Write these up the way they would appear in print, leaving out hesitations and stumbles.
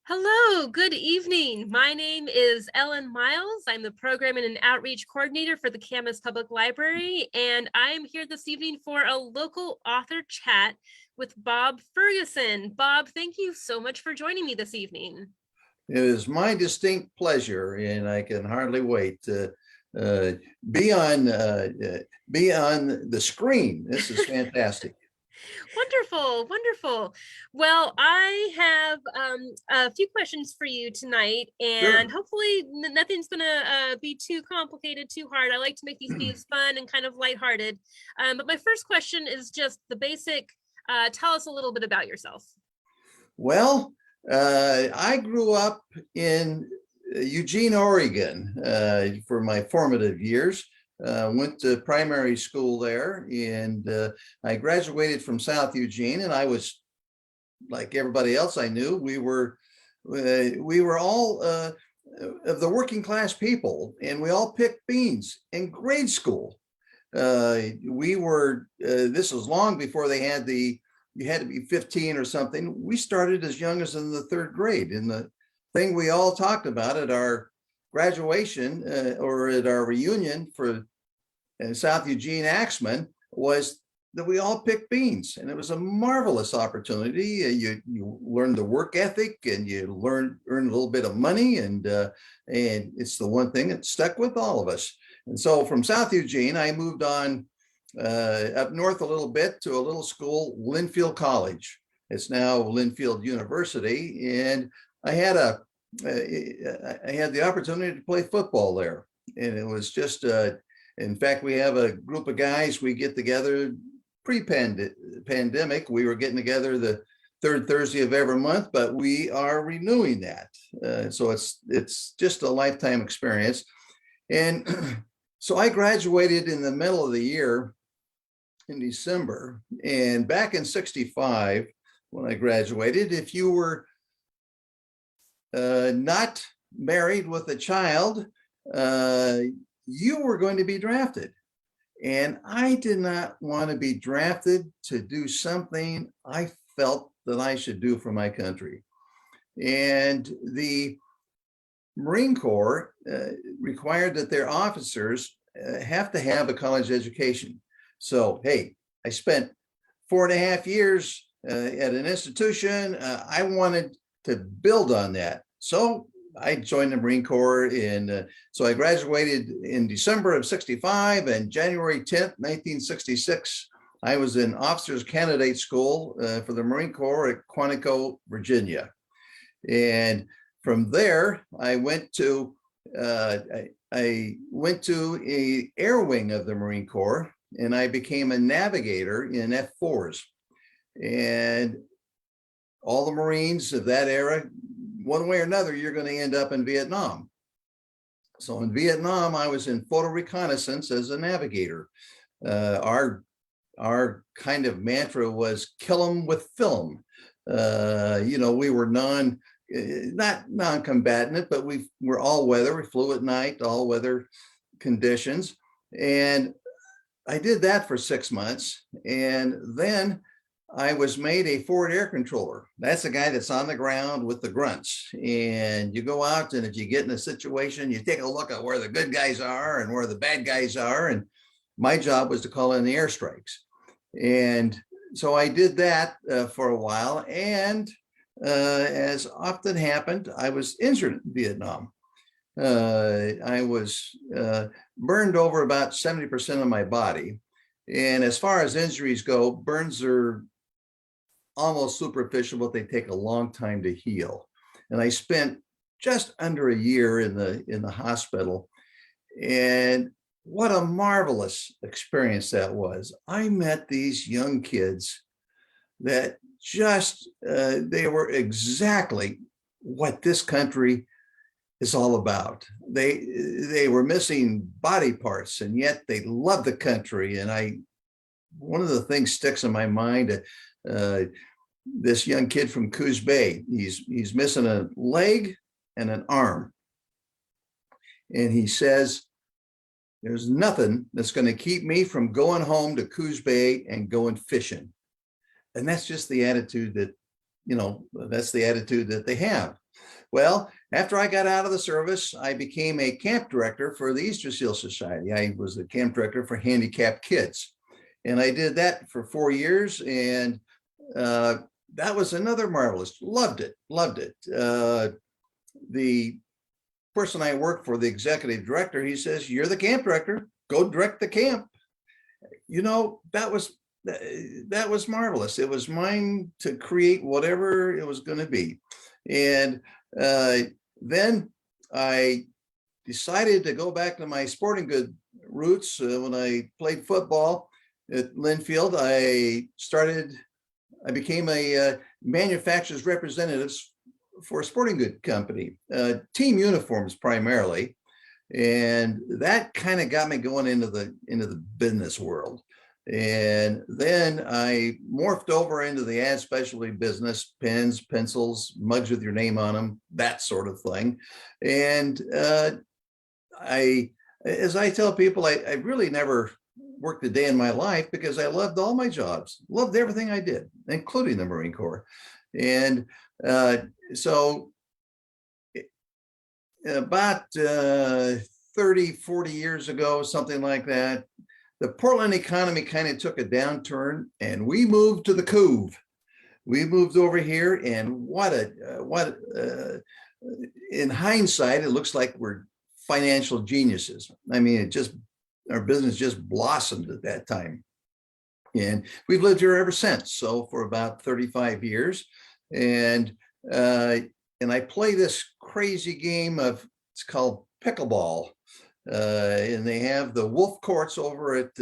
Hello, good evening. My name is Ellen Miles. I'm the Program and Outreach Coordinator for the Camas Public Library, and I am here this evening for a local author chat with Bob Ferguson. Bob, thank you so much for joining me this evening. It is my distinct pleasure, and I can hardly wait to uh, be on be on the screen. This is fantastic. Wonderful, wonderful. Well, I have a few questions for you tonight, and Sure. hopefully nothing's going to be too complicated, too hard. I like to make these be as fun and kind of lighthearted. But my first question is just the basic. Tell us a little bit about yourself. Well, I grew up in Eugene, Oregon, for my formative years. Went to primary school there, and I graduated from South Eugene, and I was like everybody else I knew. We were all of the working class people, and we all picked beans in grade school. We were this was long before they had you had to be 15 or something. We started as young as in the third grade. And the thing we all talked about at our graduation or at our reunion for South Eugene Axman was that we all picked beans, and it was a marvelous opportunity. You learn the work ethic, and you earn a little bit of money, and it's the one thing that stuck with all of us. And so from South Eugene, I moved on up north a little bit to a little school, Linfield College. It's now Linfield University, and I had the opportunity to play football there, and it was just. In fact, we have a group of guys. We get together pre-pandemic. We were getting together the third Thursday of every month, but we are renewing that. So it's just a lifetime experience. And so I graduated in the middle of the year in December. And back in '65, when I graduated, if you were not married with a child, you were going to be drafted. And I did not want to be drafted to do something I felt that I should do for my country. And the Marine Corps required that their officers have to have a college education. So, hey, I spent 4.5 years at an institution. I wanted to build on that. So I joined the Marine Corps so I graduated in December of '65, and January 10th, 1966, I was in Officers Candidate School for the Marine Corps at Quantico, Virginia. And from there, I went to a air wing of the Marine Corps, and I became a navigator in F-4s. And all the Marines of that era, one way or another, you're going to end up in Vietnam. So in Vietnam, I was in photo reconnaissance as a navigator. Our kind of mantra was kill them with film. We were not non-combatant, but we were all weather. We flew at night, all weather conditions. And I did that for 6 months. And then I was made a forward air controller. That's the guy that's on the ground with the grunts. And you go out, and if you get in a situation, you take a look at where the good guys are and where the bad guys are. And my job was to call in the airstrikes. And so I did that for a while. And as often happened, I was injured in Vietnam. I was burned over about 70% of my body. And as far as injuries go, burns are almost superficial, but they take a long time to heal. And I spent just under a year in the hospital. And what a marvelous experience that was. I met these young kids that just, they were exactly what this country is all about. They were missing body parts, and yet they loved the country. And one of the things sticks in my mind, this young kid from Coos Bay, he's missing a leg and an arm. And he says, there's nothing that's going to keep me from going home to Coos Bay and going fishing. And that's just the attitude that, that's the attitude that they have. Well, after I got out of the service, I became a camp director for the Easter Seal Society. I was the camp director for handicapped kids. And I did that for 4 years. And that was another marvelous, loved it, loved it. The person I worked for, the executive director, he says, "You're the camp director, go direct the camp." That was marvelous. It was mine to create whatever it was going to be. And then I decided to go back to my sporting good roots. When I played football at Linfield, I became a manufacturer's representative for a sporting good company, team uniforms primarily. And that kind of got me going into the business world. And then I morphed over into the ad specialty business, pens, pencils, mugs with your name on them, that sort of thing. And as I tell people, I really never worked a day in my life because I loved all my jobs, loved everything I did, including the Marine Corps. And so about 30, 40 years ago, something like that, the Portland economy kind of took a downturn and we moved to the Couve. We moved over here, and in hindsight, it looks like we're financial geniuses. I mean, our business just blossomed at that time. And we've lived here ever since. So for about 35 years. And I play this crazy game it's called pickleball. And they have the Wolf Courts over at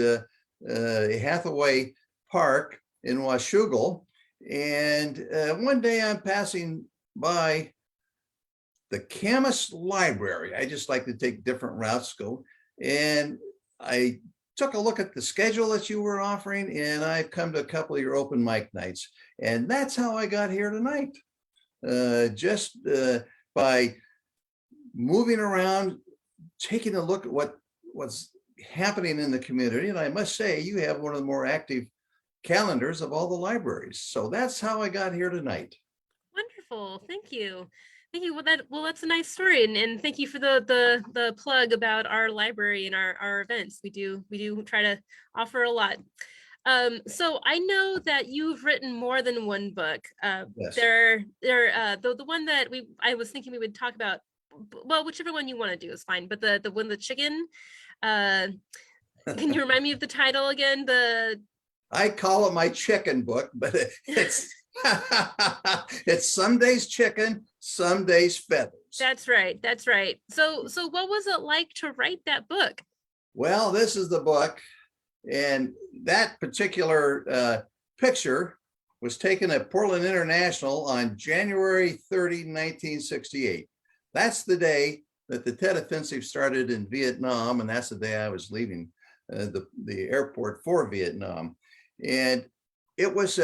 Hathaway Park in Washougal. And one day I'm passing by the Camas Library. I just like to take different routes, and I took a look at the schedule that you were offering, and I've come to a couple of your open mic nights. And that's how I got here tonight. Just by moving around, taking a look at what's happening in the community. And I must say, you have one of the more active calendars of all the libraries. So that's how I got here tonight. Wonderful. Thank you. Thank you. Well, that's a nice story. And thank you for the plug about our library and our events. We do try to offer a lot. So I know that you've written more than one book. Yes. The one that I was thinking we would talk about, well, whichever one you want to do is fine, but the one, the chicken, can you remind me of the title again? I call it my chicken book, but it's it's some days chicken, some days feathers. That's right. So what was it like to write that book? Well, this is the book, and that particular picture was taken at Portland International on January 30, 1968. That's the day that the Tet Offensive started in Vietnam, and that's the day I was leaving the airport for Vietnam. And it was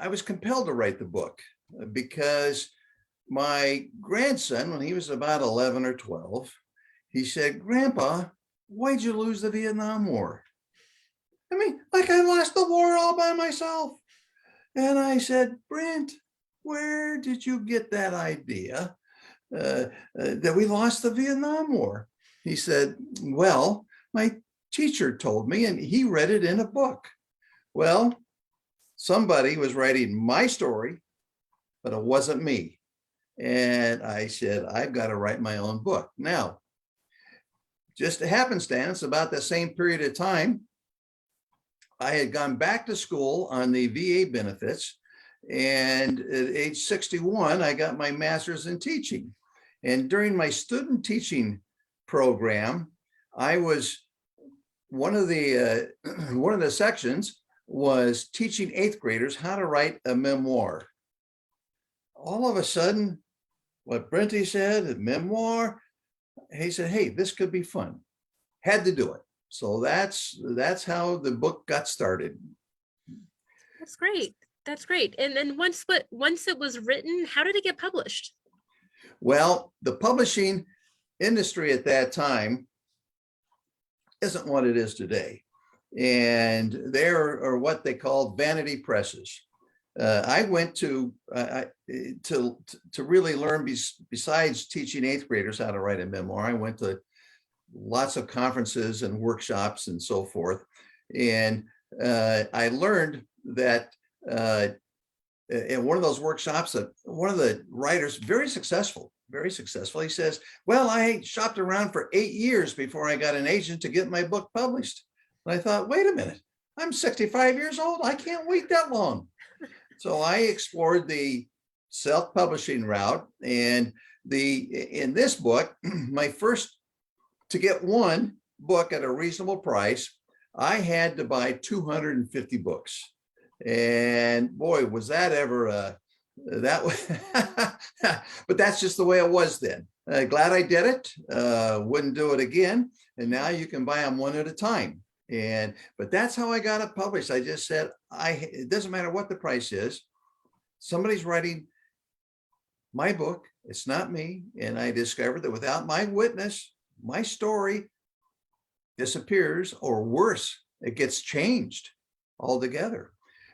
I was compelled to write the book because my grandson, when he was about 11 or 12, he said, "Grandpa, why'd you lose the Vietnam War?" I mean, like I lost the war all by myself. And I said, "Brent, where did you get that idea that we lost the Vietnam War?" He said, "Well, my teacher told me, and he read it in a book." Well, somebody was writing my story, but it wasn't me. And I said, "I've got to write my own book." Now, just a happenstance, about the same period of time, I had gone back to school on the VA benefits. And at age 61, I got my master's in teaching. And during my student teaching program, I was one of the sections was teaching 8th graders how to write a memoir. All of a sudden, what Brenty said, a memoir, he said, "Hey, this could be fun." Had to do it. So that's how the book got started. That's great. That's great. And then once it was written, how did it get published? Well, the publishing industry at that time isn't what it is today. And there are what they call vanity presses. I went to really learn, besides teaching eighth graders how to write a memoir, I went to lots of conferences and workshops and so forth. And I learned that in one of those workshops, one of the writers, very successful, he says, well, I shopped around for 8 years before I got an agent to get my book published. And I thought, wait a minute, I'm 65 years old. I can't wait that long. So I explored the self-publishing route, and in this book, to get one book at a reasonable price, I had to buy 250 books. And boy, was that ever but that's just the way it was then. Glad I did it. Wouldn't do it again. And now you can buy them one at a time. But that's how I got it published. I just said, it doesn't matter what the price is. Somebody's writing my book. It's not me. And I discovered that without my witness, my story disappears, or worse, it gets changed altogether.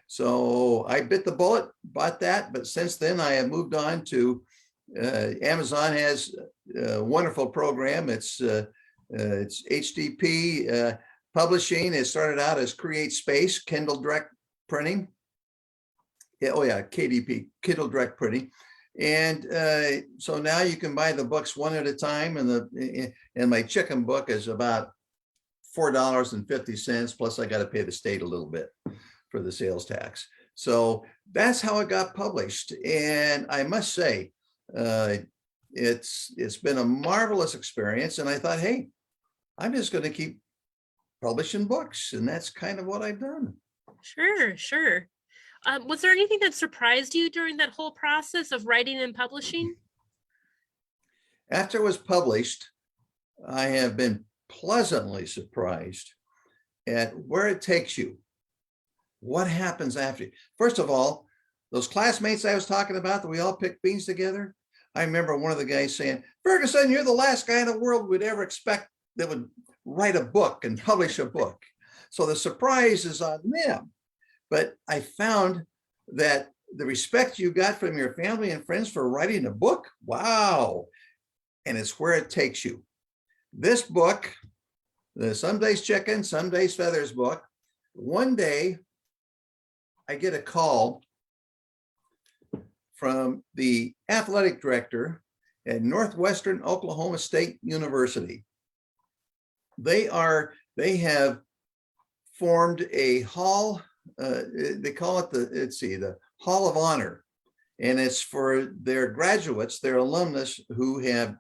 So I bit the bullet, bought that. But since then, I have moved on to Amazon has a wonderful program. It's HDP publishing. It started out as Create Space, Kindle Direct Printing. Yeah, oh yeah, KDP, Kindle Direct Printing. And so now you can buy the books one at a time. And my chicken book is about $4.50, plus I got to pay the state a little bit for the sales tax. So that's how it got published. And I must say, it's been a marvelous experience. And I thought, hey, I'm just going to keep publishing books. And that's kind of what I've done. Sure, sure. Was there anything that surprised you during that whole process of writing and publishing? After it was published, I have been pleasantly surprised at where it takes you. What happens after? First of all, those classmates I was talking about that we all picked beans together. I remember one of the guys saying, Ferguson, you're the last guy in the world we'd ever expect that would write a book and publish a book. So the surprise is on them. But I found that the respect you got from your family and friends for writing a book, wow. And it's where it takes you. This book, the Some Days Chicken, Some Days Feathers book, one day I get a call from the athletic director at Northwestern Oklahoma State University. They have formed a hall. They call it the Hall of Honor, and it's for their graduates, their alumnus who have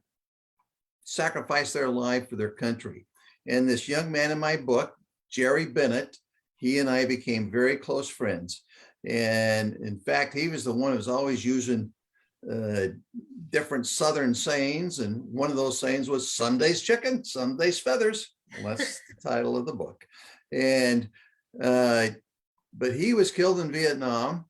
sacrificed their life for their country. And this young man in my book, Jerry Bennett, he and I became very close friends. And in fact, he was the one who was always using different Southern sayings. And one of those sayings was some days chicken, some days feathers. Well, that's the title of the book. And but he was killed in Vietnam.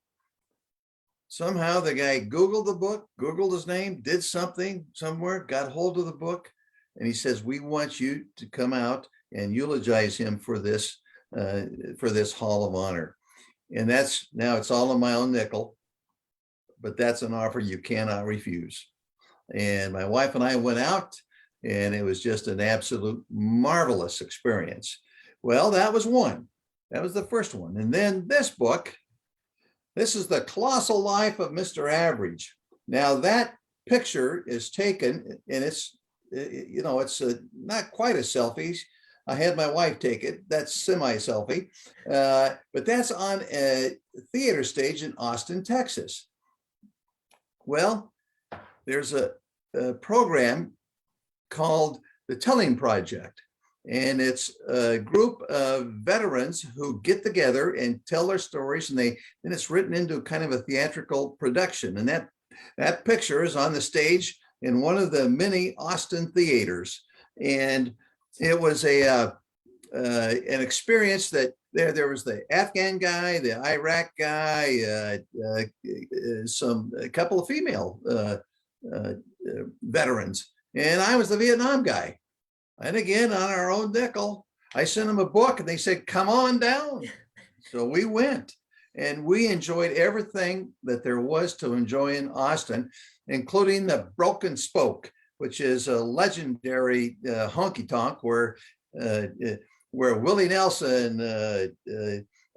Somehow the guy Googled the book, Googled his name, did something somewhere, got hold of the book. And he says, we want you to come out and eulogize him for this Hall of Honor. And now it's all on my own nickel, but that's an offer you cannot refuse. And my wife and I went out, and it was just an absolute marvelous experience. Well, that was one. That was the first one. And then this book, this is The Colossal Life of Mr. Average. Now that picture is taken, and it's not quite a selfie. I had my wife take it. That's semi-selfie, but that's on a theater stage in Austin, Texas. Well, there's a program called the Telling Project, and it's a group of veterans who get together and tell their stories, and then it's written into kind of a theatrical production. And that picture is on the stage in one of the many Austin theaters, and it was an experience that there was the Afghan guy, the Iraq guy, a couple of female veterans, and I was the Vietnam guy. And again, on our own nickel, I sent them a book, and they said, "Come on down." So we went, And we enjoyed everything that there was to enjoy in Austin, including the Broken Spoke, which is a legendary honky tonk where Willie Nelson,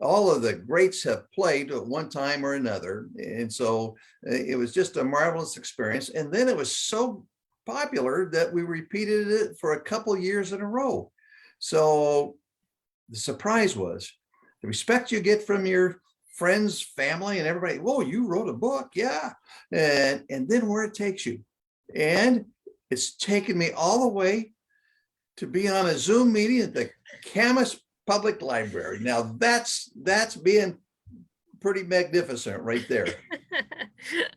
all of the greats have played at one time or another. And so it was just a marvelous experience. And then it was so popular that we repeated it for a couple years in a row. So the surprise was the respect you get from your friends, family, and everybody. Whoa, you wrote a book. Yeah. And then where it takes you. And it's taken me all the way to be on a Zoom meeting at the Camas Public Library. Now that's being pretty magnificent right there.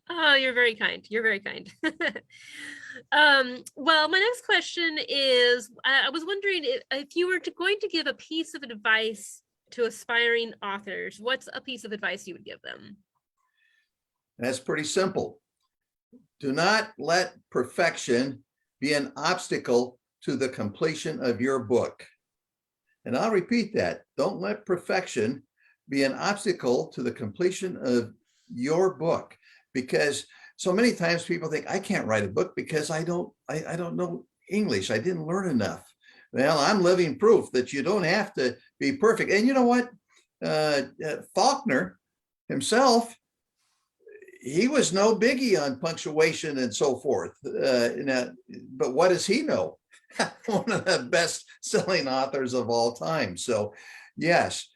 Oh, you're very kind. You're very kind. Well, my next question is, I was wondering if you were going to give a piece of advice to aspiring authors, what's a piece of advice you would give them? That's pretty simple. Do not let perfection be an obstacle to the completion of your book. And I'll repeat that. Don't let perfection be an obstacle to the completion of your book, because so many times people think, I can't write a book because I don't know English. I didn't learn enough. Well, I'm living proof that you don't have to be perfect. And you know what? Faulkner himself, he was no biggie on punctuation and so forth. But what does he know? One of the best-selling authors of all time. So yes,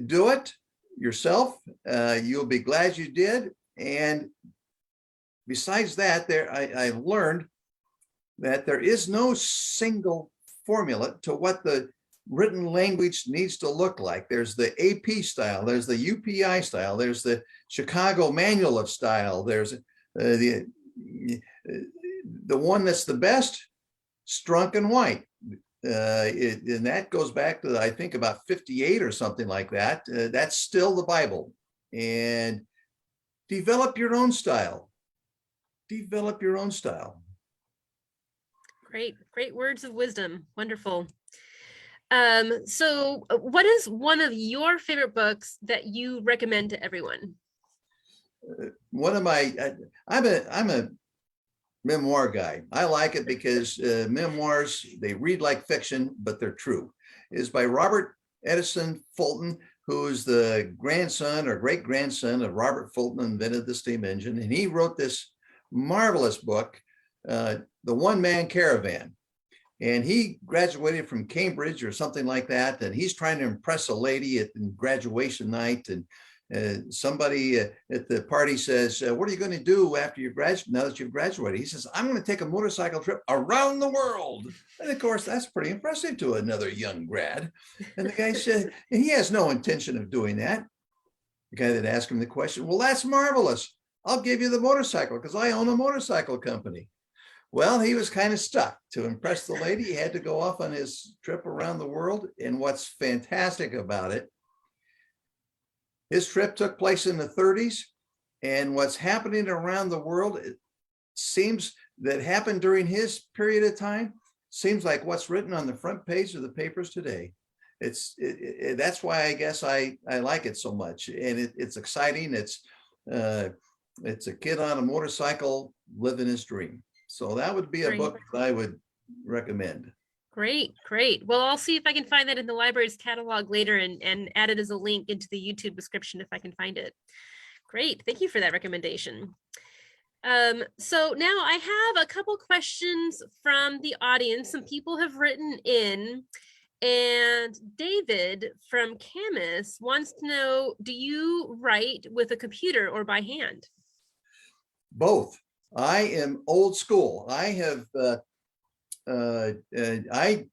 do it yourself. You'll be glad you did. And besides that, I learned that there is no single formula to what the written language needs to look like. There's the AP style, there's the UPI style, there's the Chicago Manual of Style, there's the one that's the best, Strunk and White. And that goes back to, I think, about 58 or something like that. That's still the Bible. And develop your own style. Develop your own style. Great words of wisdom. Wonderful. So what is one of your favorite books that you recommend to everyone? One of my, I'm a memoir guy. I like it because memoirs, they read like fiction, but they're true. It is by Robert Edison Fulton, who is the grandson or great grandson of Robert Fulton, who invented the steam engine. And he wrote this marvelous book, The One Man Caravan. And he graduated from Cambridge or something like that. And he's trying to impress a lady at graduation night. And somebody at the party says, what are you going to do after you graduate, now that you've graduated? He says, I'm going to take a motorcycle trip around the world. And of course, that's pretty impressive to another young grad. And the guy said, and he has no intention of doing that. The guy that asked him the question, well, that's marvelous. I'll give you the motorcycle because I own a motorcycle company. Well, he was kind of stuck. To impress the lady, he had to go off on his trip around the world. And what's fantastic about it, his trip took place in the 30s. And what's happening around the world, it seems that happened during his period of time, seems like what's written on the front page of the papers today. That's why I guess I like it so much. And it's exciting. It's a kid on a motorcycle living his dream. So that would be a book that I would recommend. Great. Well, I'll see if I can find that in the library's catalog later and add it as a link into the YouTube description if I can find it. Great. Thank you for that recommendation. So now I have a couple questions from the audience. Some people have written in, and David from Camas wants to know, do you write with a computer or by hand? Both. I am old school. I have, I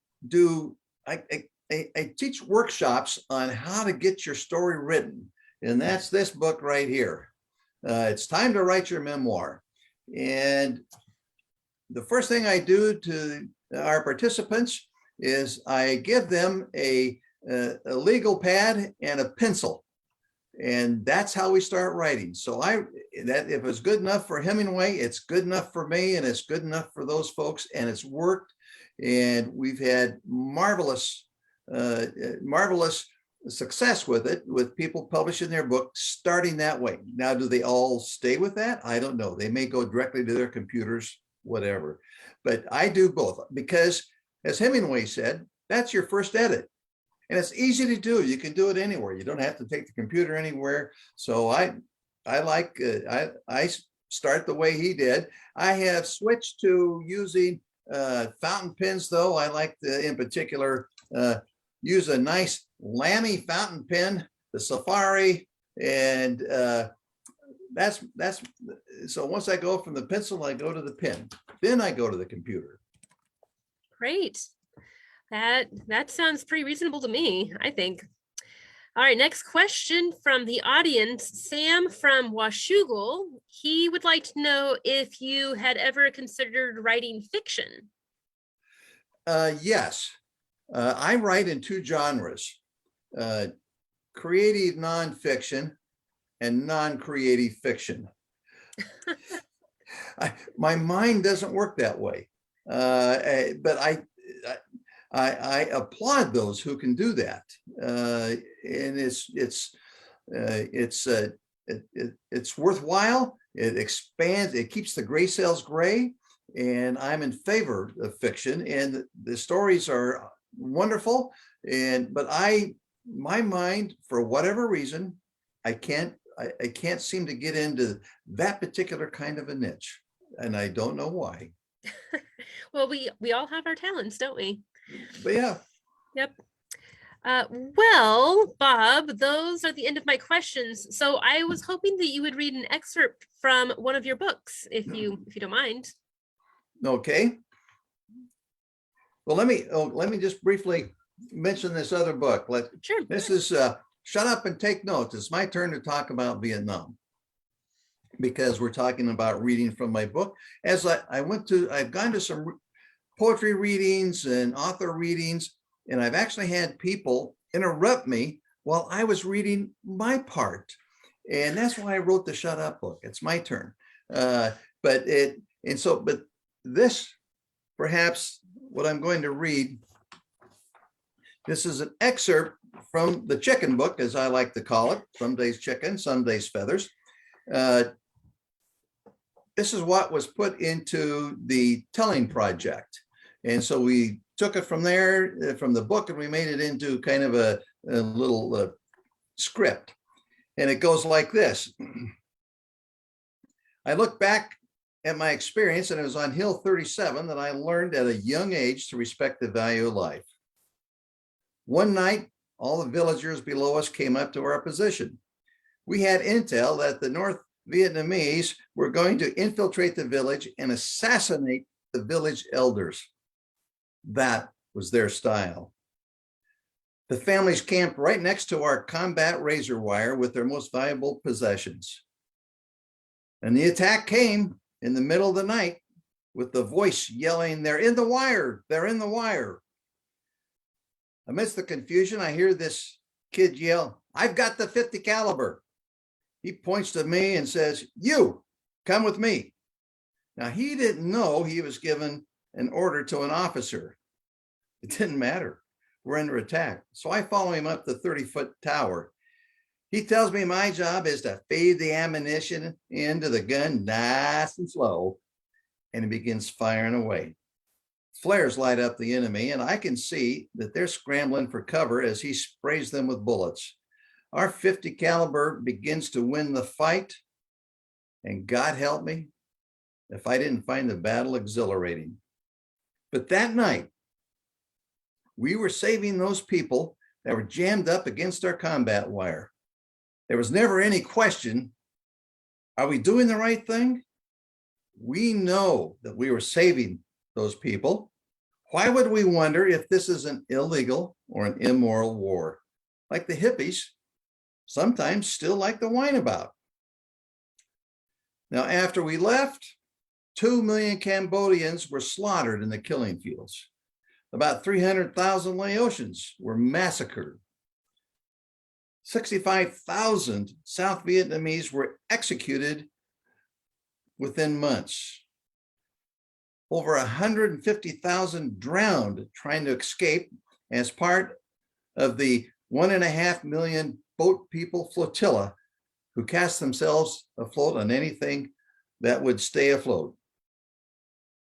teach workshops on how to get your story written. And that's this book right here. It's time to write your memoir. And the first thing I do to our participants is I give them a legal pad and a pencil. And that's how we start writing. So that if it's good enough for Hemingway, it's good enough for me, and it's good enough for those folks, and it's worked. And we've had marvelous success with it, with people publishing their book starting that way. Now, do they all stay with that? I don't know. They may go directly to their computers, whatever. But I do both because, as Hemingway said, that's your first edit. And it's easy to do. You can do it anywhere. You don't have to take the computer anywhere. So I start the way he did. I have switched to using fountain pens, though. I like to, in particular, use a nice Lamy fountain pen, the Safari, and that's so once I go from the pencil, I go to the pen. Then I go to the computer. Great. That sounds pretty reasonable to me, I think. All right, next question from the audience. Sam from Washougal. He would like to know if you had ever considered writing fiction. Yes. I write in two genres, creative nonfiction and non-creative fiction. My mind doesn't work that way, but I applaud those who can do that, and it's worthwhile. It expands. It keeps the gray cells gray, and I'm in favor of fiction. And the stories are wonderful. But my mind, for whatever reason, I can't seem to get into that particular kind of a niche, and I don't know why. Well, we all have our talents, don't we? But yeah. Yep. Well, Bob, those are the end of my questions. So I was hoping that you would read an excerpt from one of your books, if you don't mind. Okay. Well, let me just briefly mention this other book. Sure. This is Shut Up and Take Notes. It's my turn to talk about Vietnam, because we're talking about reading from my book. As I've gone to some poetry readings and author readings, and I've actually had people interrupt me while I was reading my part. And that's why I wrote the Shut Up book. It's my turn. But this, perhaps what I'm going to read, this is an excerpt from the chicken book, as I like to call it. Some days chicken, some days feathers. This is what was put into the Telling Project. And so we took it from there, from the book, and we made it into kind of a little script. And it goes like this. I look back at my experience, and it was on Hill 37 that I learned at a young age to respect the value of life. One night, all the villagers below us came up to our position. We had intel that the North Vietnamese were going to infiltrate the village and assassinate the village elders. That was their style. The families camped right next to our combat razor wire with their most valuable possessions. And the attack came in the middle of the night with the voice yelling, "They're in the wire, they're in the wire." Amidst the confusion, I hear this kid yell, "I've got the 50 caliber." He points to me and says, "You, come with me." Now, he didn't know he was given an order to an officer. It didn't matter. We're under attack. So I follow him up the 30-foot tower. He tells me my job is to feed the ammunition into the gun nice and slow, and he begins firing away. Flares light up the enemy, and I can see that they're scrambling for cover as he sprays them with bullets. Our 50 caliber begins to win the fight, and God help me if I didn't find the battle exhilarating. But that night, we were saving those people that were jammed up against our combat wire. There was never any question, are we doing the right thing? We know that we were saving those people. Why would we wonder if this is an illegal or an immoral war? Like the hippies sometimes still like to whine about. Now, after we left, 2 million Cambodians were slaughtered in the killing fields. About 300,000 Laotians were massacred. 65,000 South Vietnamese were executed within months. Over 150,000 drowned trying to escape as part of the 1.5 million boat people flotilla who cast themselves afloat on anything that would stay afloat.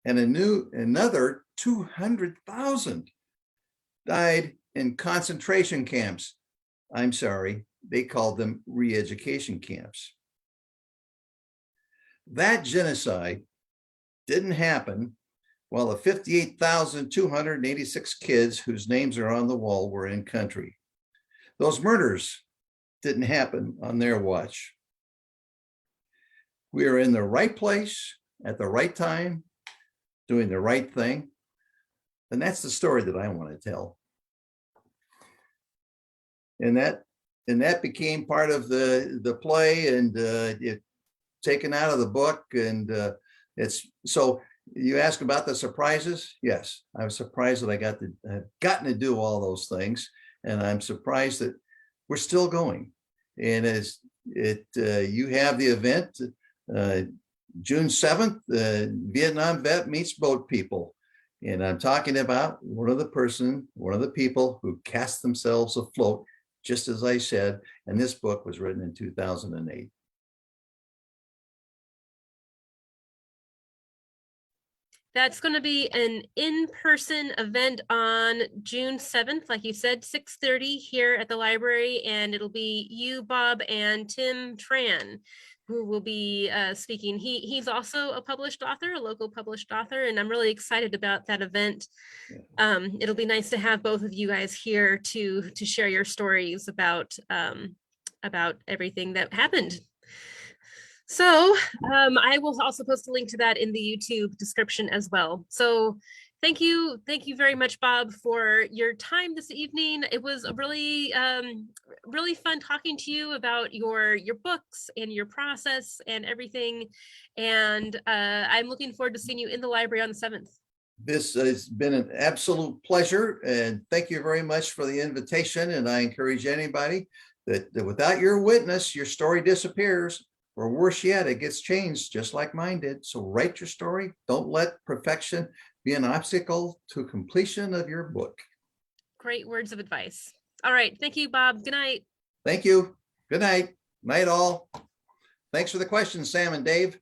And another 200,000 died in concentration camps. I'm sorry, they called them re-education camps. That genocide didn't happen while the 58,286 kids whose names are on the wall were in country. Those murders didn't happen on their watch. We are in the right place at the right time, doing the right thing. And that's the story that I want to tell. And that became part of the play, and it taken out of the book. And it's so you ask about the surprises. Yes, I was surprised that I've gotten to do all those things, and I'm surprised that we're still going. And as you have the event June 7th, Vietnam vet meets boat people. And I'm talking about one of the people who cast themselves afloat, just as I said, and this book was written in 2008. That's going to be an in-person event on June 7th, like you said, 6:30 here at the library, and it'll be you, Bob, and Tim Tran who will be speaking. He's also a published author, a local published author, and I'm really excited about that event. It'll be nice to have both of you guys here to share your stories about everything that happened. So I will also post a link to that in the YouTube description as well. So thank you very much, Bob, for your time this evening. It was a really fun talking to you about your books and your process and everything. And I'm looking forward to seeing you in the library on the 7th. This has been an absolute pleasure, and thank you very much for the invitation. And I encourage anybody that without your witness, your story disappears. Or worse yet, it gets changed just like mine did. So write your story. Don't let perfection be an obstacle to completion of your book. Great words of advice. All right. Thank you, Bob. Good night. Thank you. Good night. Night all. Thanks for the questions, Sam and Dave.